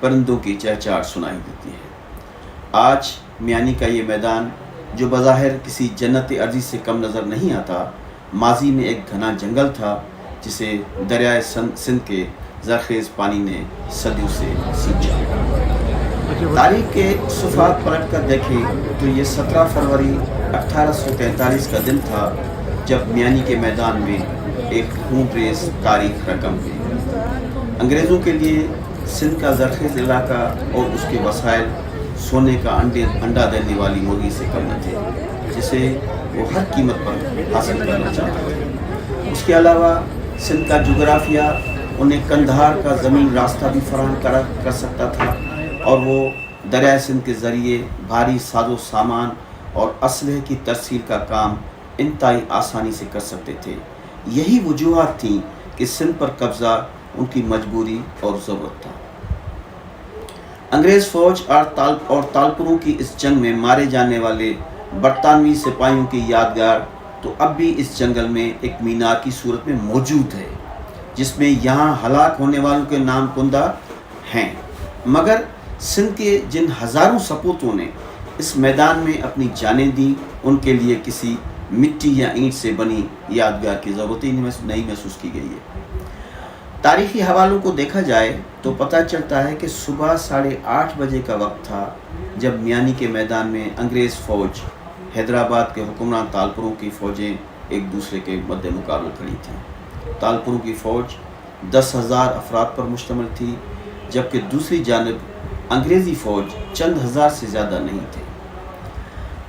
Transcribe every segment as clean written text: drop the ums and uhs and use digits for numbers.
پرندوں کی چہچہاٹ سنائی دیتی ہے۔ آج میانی کا یہ میدان جو بظاہر کسی جنت ارضی سے کم نظر نہیں آتا، ماضی میں ایک گھنا جنگل تھا جسے دریائے سندھ کے زرخیز پانی نے صدیوں سے سینچا۔ تاریخ کے صفحات پلٹ کر دیکھیں تو یہ 17 فروری 1843 کا دن تھا جب میانی کے میدان میں ایک خون ریز تاریخ رقم ہوئی۔ انگریزوں کے لیے سندھ کا زرخیز علاقہ اور اس کے وسائل سونے کا انڈا دینے والی مرغی سے کم نہ تھے، جسے وہ ہر قیمت پر حاصل کرنا چاہتے تھے۔ اس کے علاوہ سندھ کا جغرافیہ انہیں کندھار کا زمین راستہ بھی فراہم کر سکتا تھا، اور وہ دریائے سندھ کے ذریعے بھاری ساز و سامان اور اسلحے کی ترسیل کا کام انتہائی آسانی سے کر سکتے تھے۔ یہی وجوہات تھیں کہ سندھ پر قبضہ ان کی مجبوری اور ضرورت تھا۔ انگریز فوج اور تالپوروں کی اس جنگ میں مارے جانے والے برطانوی سپاہیوں کی یادگار تو اب بھی اس جنگل میں ایک مینار کی صورت میں موجود ہے، جس میں یہاں ہلاک ہونے والوں کے نام کندہ ہیں، مگر سندھ کے جن ہزاروں سپوتوں نے اس میدان میں اپنی جانیں دیں، ان کے لیے کسی مٹی یا اینٹ سے بنی یادگار کی ضرورت ہی نہیں محسوس کی گئی ہے۔ تاریخی حوالوں کو دیکھا جائے تو پتہ چلتا ہے کہ صبح 8:30 بجے کا وقت تھا جب میانی کے میدان میں انگریز فوج حیدرآباد کے حکمران تالپوروں کی فوجیں ایک دوسرے کے مد مقابل کھڑی تھیں۔ تالپوروں کی فوج 10,000 افراد پر مشتمل تھی، جبکہ دوسری جانب انگریزی فوج چند ہزار سے زیادہ نہیں تھے۔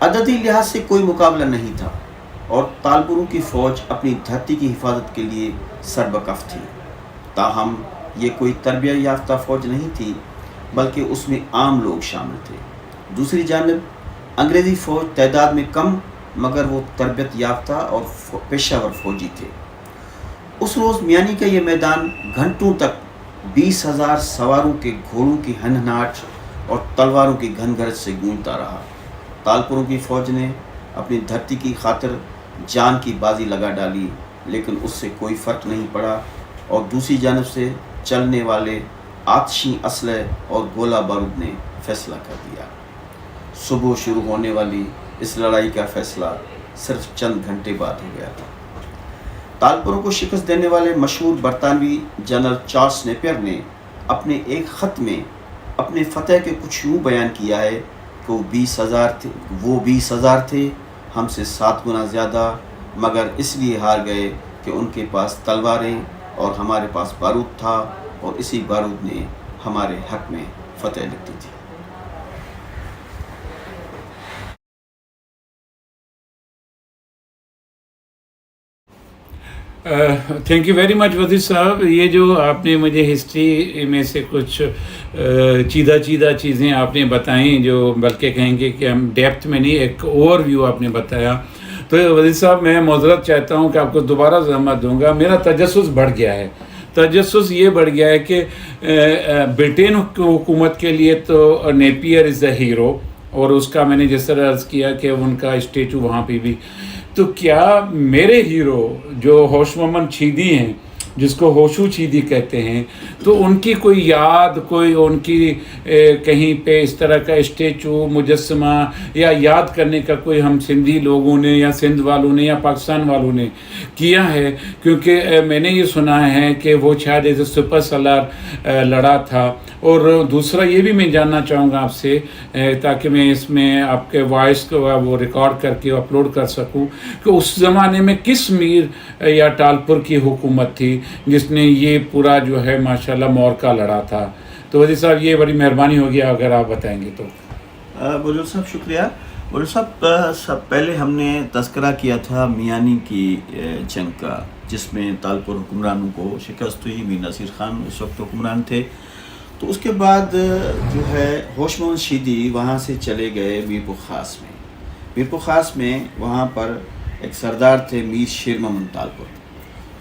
عددی لحاظ سے کوئی مقابلہ نہیں تھا، اور تالپوروں کی فوج اپنی دھرتی کی حفاظت کے لیے سربکف تھی۔ تاہم یہ کوئی تربیت یافتہ فوج نہیں تھی، بلکہ اس میں عام لوگ شامل تھے۔ دوسری جانب انگریزی فوج تعداد میں کم، مگر وہ تربیت یافتہ اور پیشہ ور فوجی تھے۔ اس روز میانی کا یہ میدان گھنٹوں تک 20,000 سواروں کے گھوڑوں کی ہنہناہٹ اور تلواروں کی گھنگھرٹ سے گونجتا رہا۔ تالپوروں کی فوج نے اپنی دھرتی کی خاطر جان کی بازی لگا ڈالی، لیکن اس سے کوئی فرق نہیں پڑا، اور دوسری جانب سے چلنے والے آتشی اسلحے اور گولہ بارود نے فیصلہ کر دیا۔ صبح شروع ہونے والی اس لڑائی کا فیصلہ صرف چند گھنٹے بعد ہو گیا تھا۔ تالپوروں کو شکست دینے والے مشہور برطانوی جنرل چارلس نیپیر نے اپنے ایک خط میں اپنے فتح کے کچھ یوں بیان کیا ہے کہ وہ 20,000 تھے، ہم سے 7 گنا زیادہ، مگر اس لیے ہار گئے کہ ان کے پاس تلواریں اور ہمارے پاس بارود تھا، اور اسی بارود نے ہمارے حق میں فتح لکھ دی تھی۔ تھینک یو ویری مچ وزیر صاحب، یہ جو آپ نے مجھے ہسٹری میں سے کچھ چیدہ چیزیں آپ نے بتائیں، جو بلکہ کہیں گے کہ ہم ڈیپتھ میں نہیں، ایک اوور ویو آپ نے بتایا، تو وزیر صاحب میں معذرت چاہتا ہوں کہ آپ کو دوبارہ زحمت دوں گا۔ میرا تجسس بڑھ گیا ہے، تجسس یہ بڑھ گیا ہے کہ برٹین حکومت کے لیے تو نیپیئر از دا ہیرو، اور اس کا میں نے جس طرح عرض کیا کہ ان کا اسٹیچو وہاں پہ بھی، تو کیا میرے ہیرو جو ہوش محمد چیدی ہیں، جس کو ہوشو چیدی کہتے ہیں، تو ان کی کوئی یاد، کوئی ان کی کہیں پہ اس طرح کا اسٹیچو، مجسمہ یا یاد کرنے کا کوئی ہم سندھی لوگوں نے یا سندھ والوں نے یا پاکستان والوں نے کیا ہے؟ کیونکہ میں نے یہ سنا ہے کہ وہ شاید ایز اے سپر سالار لڑا تھا۔ اور دوسرا یہ بھی میں جاننا چاہوں گا آپ سے، تاکہ میں اس میں آپ کے وائس کو وہ ریکارڈ کر کے اپلوڈ کر سکوں، کہ اس زمانے میں کس میر یا ٹالپور کی حکومت تھی جس نے یہ پورا جو ہے ماشاءاللہ مورکا لڑا تھا؟ تو وزیر صاحب یہ بڑی مہربانی ہوگی اگر آپ بتائیں گے تو۔ بزرگ صاحب شکریہ۔ بزرگ صاحب پہلے ہم نے تذکرہ کیا تھا میانی کی جنگ کا، جس میں تالپور حکمرانوں کو شکست ہوئی، میر نصیر خان اس وقت حکمران تھے۔ تو اس کے بعد جو ہے ہوش محمد شیدی وہاں سے چلے گئے میرپور خاص میں۔ میرپور خاص میں وہاں پر ایک سردار تھے میر شیر محمد تالپور،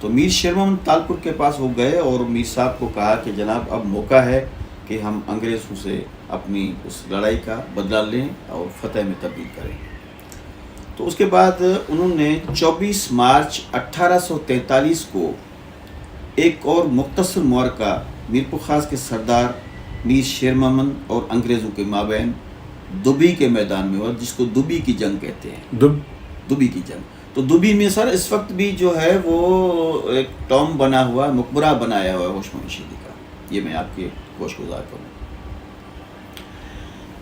تو میر شیر محمد تالپور کے پاس وہ گئے اور میر صاحب کو کہا کہ جناب اب موقع ہے کہ ہم انگریزوں سے اپنی اس لڑائی کا بدلہ لیں اور فتح میں تبدیل کریں۔ تو اس کے بعد انہوں نے 24 مارچ 1843 کو ایک اور مختصر معرکہ میرپور خاص کے سردار میر شیر محمد اور انگریزوں کے مابین دبی کے میدان میں ہوا، جس کو دبی کی جنگ کہتے ہیں، دبی کی جنگ. تو دبی میں سر اس وقت بھی جو ہے وہ ایک ٹام بنا ہوا، مقبرہ بنایا ہوا ہے ہوش محمد شیدی کا. یہ میں آپ کے گوش گزار کروں.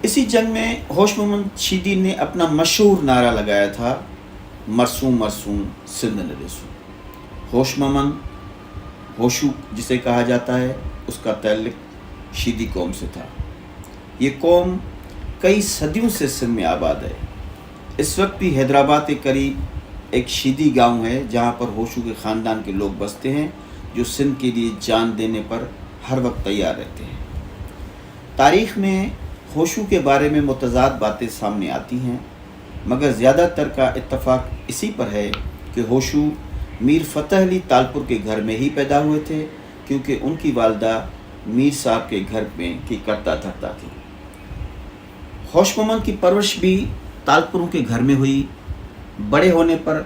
اسی جنگ میں ہوش محمد شیدی نے اپنا مشہور نعرہ لگایا تھا، مرسوم مرسوم سندھ نریسوں. ہوش محمد، ہوشو جسے کہا جاتا ہے، اس کا تعلق شیدی قوم سے تھا. یہ قوم کئی صدیوں سے سندھ میں آباد ہے. اس وقت بھی حیدرآباد کے قریب ایک شیدی گاؤں ہے جہاں پر ہوشو کے خاندان کے لوگ بستے ہیں، جو سندھ کے لیے جان دینے پر ہر وقت تیار رہتے ہیں. تاریخ میں ہوشو کے بارے میں متضاد باتیں سامنے آتی ہیں، مگر زیادہ تر کا اتفاق اسی پر ہے کہ ہوشو میر فتح علی تالپور کے گھر میں ہی پیدا ہوئے تھے، کیونکہ ان کی والدہ میر صاحب کے گھر میں کی کرتا دھرتا تھی. ہوش محمد کی پرورش بھی تالپوروں کے گھر میں ہوئی. بڑے ہونے پر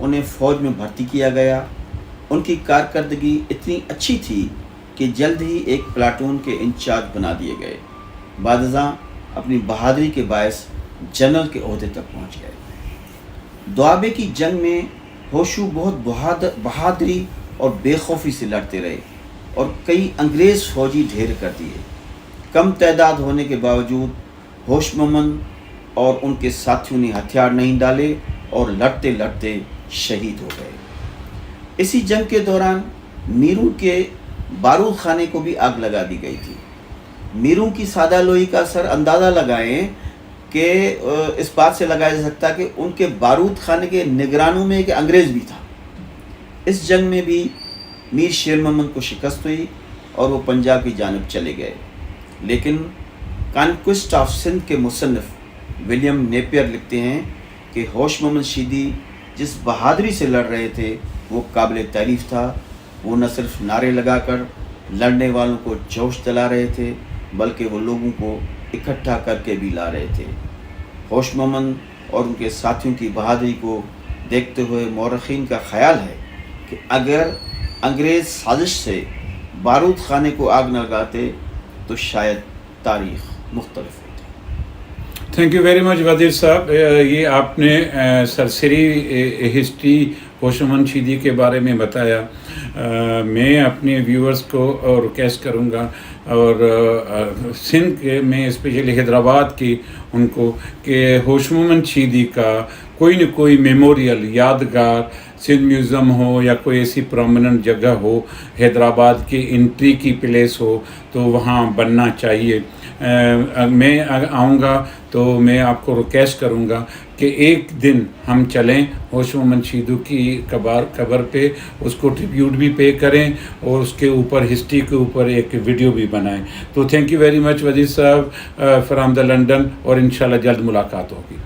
انہیں فوج میں بھرتی کیا گیا. ان کی کارکردگی اتنی اچھی تھی کہ جلد ہی ایک پلاٹون کے انچارج بنا دیے گئے. بعد ازاں اپنی بہادری کے باعث جنرل کے عہدے تک پہنچ گئے. دوابے کی جنگ میں ہوشو بہت بہادری اور بے خوفی سے لڑتے رہے اور کئی انگریز فوجی ڈھیر کر دیے. کم تعداد ہونے کے باوجود ہوش محمد اور ان کے ساتھیوں نے ہتھیار نہیں ڈالے اور لڑتے لڑتے شہید ہو گئے. اسی جنگ کے دوران میروں کے بارود خانے کو بھی آگ لگا دی گئی تھی. میروں کی سادہ لوئی کا سر اندازہ لگائیں کہ اس بات سے لگایا جا سکتا کہ ان کے بارود خانے کے نگرانوں میں ایک انگریز بھی تھا. اس جنگ میں بھی میر شیر محمد کو شکست ہوئی اور وہ پنجاب کی جانب چلے گئے. لیکن کانکوسٹ آف سندھ کے مصنف ولیم نیپیر لکھتے ہیں کہ ہوش محمد شیدی جس بہادری سے لڑ رہے تھے وہ قابل تعریف تھا. وہ نہ صرف نعرے لگا کر لڑنے والوں کو جوش دلا رہے تھے، بلکہ وہ لوگوں کو اکٹھا کر کے بھی لا رہے تھے. ہوش محمد اور ان کے ساتھیوں کی بہادری کو دیکھتے ہوئے مورخین کا خیال ہے کہ اگر انگریز سازش سے بارود خانے کو آگ نہ لگاتے تو شاید تاریخ مختلف ہوتی. تھینک یو ویری مچ وزیر صاحب. یہ آپ نے سرسری ہسٹری ہوش محمد شیدی کے بارے میں بتایا. میں اپنے ویورز کو ریکویسٹ کروں گا اور سندھ کے میں اسپیشلی حیدرآباد کی ان کو کہ ہوش محمد شیدی کا کوئی نہ کوئی میموریل یادگار سندھ میوزیم ہو یا کوئی ایسی پرومیننٹ جگہ ہو، حیدرآباد کی انٹری کی پلیس ہو تو وہاں بننا چاہیے. میں آؤں گا تو میں آپ کو ریکویسٹ کروں گا کہ ایک دن ہم چلیں ہوش محمد شیدی کی قبر پہ، اس کو ٹریبیوٹ بھی پے کریں اور اس کے اوپر ہسٹری کے اوپر ایک ویڈیو بھی بنائیں. تو تھینک یو ویری مچ وزیر صاحب فرام دا لنڈن، اور انشاءاللہ جلد ملاقات ہوگی.